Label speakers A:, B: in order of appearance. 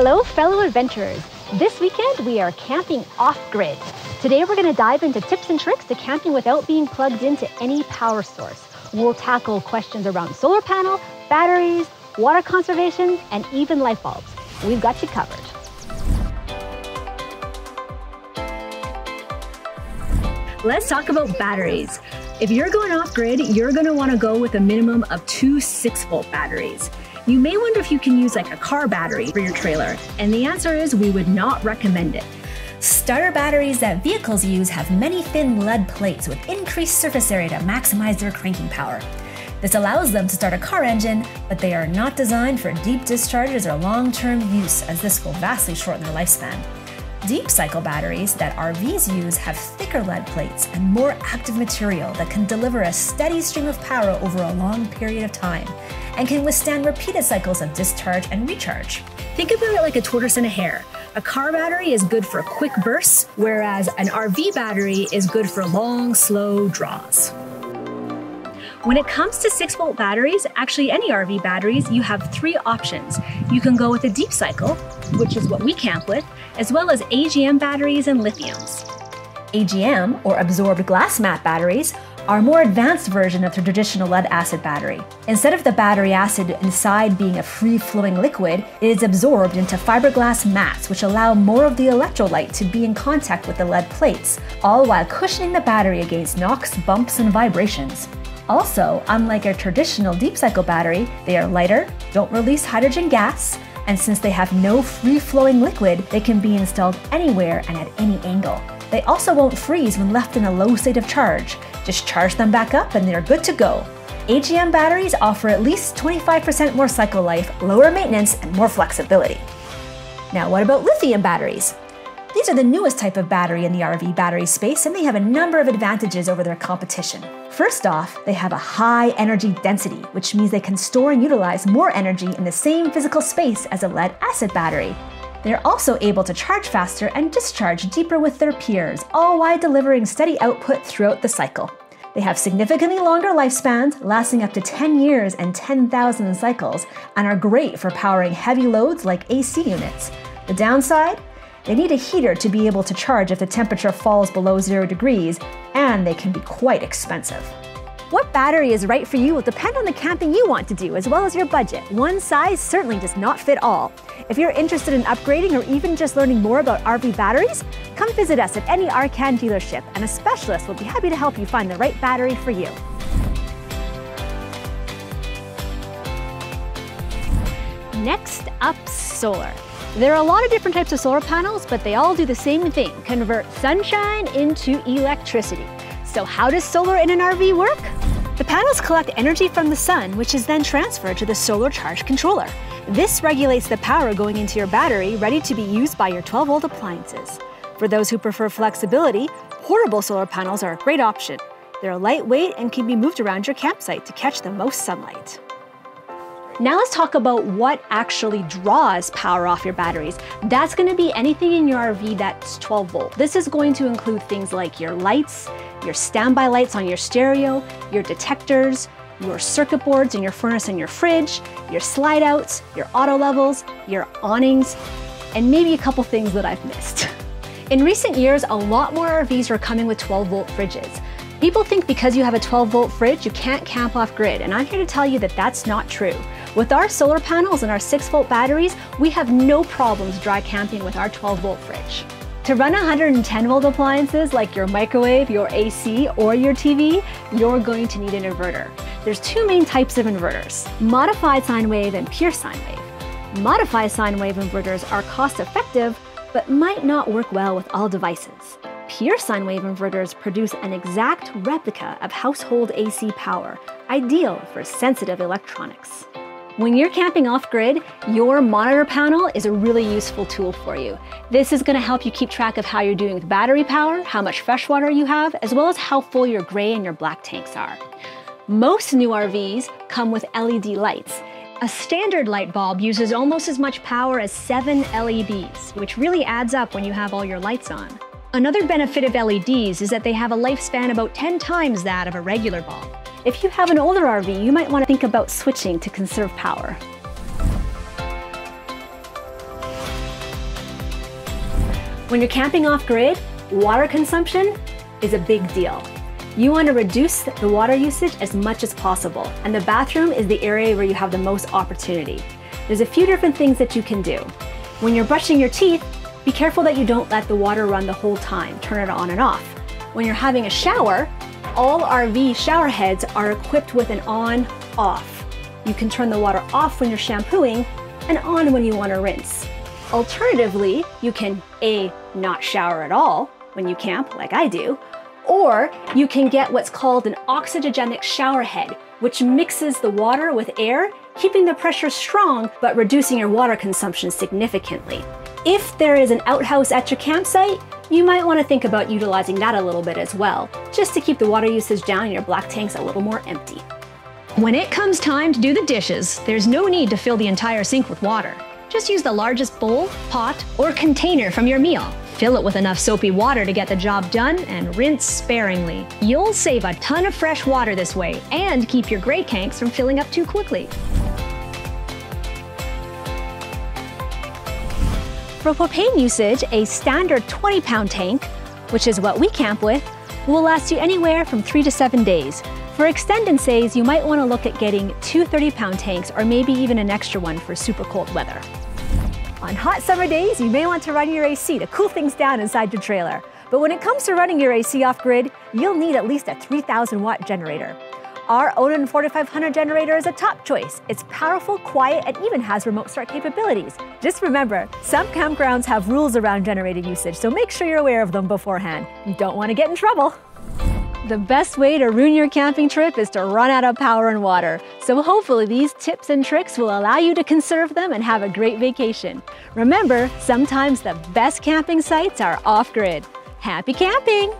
A: Hello, fellow adventurers. This weekend, we are camping off-grid. Today, we're gonna dive into tips and tricks to camping without being plugged into any power source. We'll tackle questions around solar panel, batteries, water conservation, and even light bulbs. We've got you covered. Let's talk about batteries. If you're going off-grid, you're gonna wanna go with a minimum of 2 6-volt batteries. You may wonder if you can use like a car battery for your trailer, and the answer is we would not recommend it.
B: Starter batteries that vehicles use have many thin lead plates with increased surface area to maximize their cranking power. This allows them to start a car engine, but they are not designed for deep discharges or long-term use, as this will vastly shorten their lifespan. Deep cycle batteries that RVs use have thicker lead plates and more active material that can deliver a steady stream of power over a long period of time and can withstand repeated cycles of discharge and recharge.
A: Think about it like a tortoise and a hare. A car battery is good for quick bursts, whereas an RV battery is good for long, slow draws. When it comes to 6-volt batteries, actually any RV batteries, you have 3 options. You can go with a deep cycle, which is what we camp with, as well as AGM batteries and lithiums.
B: AGM, or absorbed glass mat batteries, are a more advanced version of the traditional lead acid battery. Instead of the battery acid inside being a free-flowing liquid, it is absorbed into fiberglass mats, which allow more of the electrolyte to be in contact with the lead plates, all while cushioning the battery against knocks, bumps, and vibrations. Also, unlike a traditional deep cycle battery, they are lighter, don't release hydrogen gas, and since they have no free-flowing liquid, they can be installed anywhere and at any angle. They also won't freeze when left in a low state of charge. Just charge them back up and they're good to go. AGM batteries offer at least 25% more cycle life, lower maintenance, and more flexibility. Now, what about lithium batteries? These are the newest type of battery in the RV battery space, and they have a number of advantages over their competition. First off, they have a high energy density, which means they can store and utilize more energy in the same physical space as a lead acid battery. They're also able to charge faster and discharge deeper with their peers, all while delivering steady output throughout the cycle. They have significantly longer lifespans, lasting up to 10 years and 10,000 cycles, and are great for powering heavy loads like AC units. The downside? They need a heater to be able to charge if the temperature falls below 0 degrees, and they can be quite expensive. What battery is right for you will depend on the camping you want to do, as well as your budget. One size certainly does not fit all. If you're interested in upgrading or even just learning more about RV batteries, come visit us at any ArrKann dealership, and a specialist will be happy to help you find the right battery for you. Next up, solar. There are a lot of different types of solar panels, but they all do the same thing: convert sunshine into electricity. So how does solar in an RV work? The panels collect energy from the sun, which is then transferred to the solar charge controller. This regulates the power going into your battery, ready to be used by your 12-volt appliances. For those who prefer flexibility, portable solar panels are a great option. They're lightweight and can be moved around your campsite to catch the most sunlight. Now let's talk about what actually draws power off your batteries. That's going to be anything in your RV that's 12 volt. This is going to include things like your lights, your standby lights on your stereo, your detectors, your circuit boards in your furnace and your fridge, your slide outs, your auto levels, your awnings, and maybe a couple things that I've missed. In recent years, a lot more RVs are coming with 12 volt fridges. People think because you have a 12 volt fridge, you can't camp off grid, and I'm here to tell you that that's not true. With our solar panels and our 6-volt batteries, we have no problems dry camping with our 12-volt fridge. To run 110-volt appliances like your microwave, your AC, or your TV, you're going to need an inverter. There's 2 main types of inverters: modified sine wave and pure sine wave. Modified sine wave inverters are cost-effective, but might not work well with all devices. Pure sine wave inverters produce an exact replica of household AC power, ideal for sensitive electronics. When you're camping off-grid, your monitor panel is a really useful tool for you. This is going to help you keep track of how you're doing with battery power, how much fresh water you have, as well as how full your gray and your black tanks are. Most new RVs come with LED lights. A standard light bulb uses almost as much power as 7 LEDs, which really adds up when you have all your lights on. Another benefit of LEDs is that they have a lifespan about 10 times that of a regular bulb. If you have an older RV, you might want to think about switching to conserve power.
A: When you're camping off-grid, water consumption is a big deal. You want to reduce the water usage as much as possible, and the bathroom is the area where you have the most opportunity. There's a few different things that you can do. When you're brushing your teeth, be careful that you don't let the water run the whole time. Turn it on and off. When you're having a shower, all RV shower heads are equipped with an on-off. You can turn the water off when you're shampooing and on when you want to rinse. Alternatively, you can A, not shower at all when you camp, like I do, or you can get what's called an oxygenic shower head, which mixes the water with air, keeping the pressure strong, but reducing your water consumption significantly. If there is an outhouse at your campsite, you might want to think about utilizing that a little bit as well, just to keep the water usage down and your black tanks a little more empty.
B: When it comes time to do the dishes, there's no need to fill the entire sink with water. Just use the largest bowl, pot, or container from your meal. Fill it with enough soapy water to get the job done and rinse sparingly. You'll save a ton of fresh water this way and keep your gray tanks from filling up too quickly. For propane usage, a standard 20-pound tank, which is what we camp with, will last you anywhere from 3 to 7 days. For extended stays, you might want to look at getting 2 30-pound tanks or maybe even an extra one for super cold weather. On hot summer days, you may want to run your AC to cool things down inside your trailer. But when it comes to running your AC off-grid, you'll need at least a 3,000-watt generator. Our Odin 4500 generator is a top choice. It's powerful, quiet, and even has remote start capabilities. Just remember, some campgrounds have rules around generator usage, so make sure you're aware of them beforehand. You don't want to get in trouble. The best way to ruin your camping trip is to run out of power and water. So hopefully these tips and tricks will allow you to conserve them and have a great vacation. Remember, sometimes the best camping sites are off-grid. Happy camping!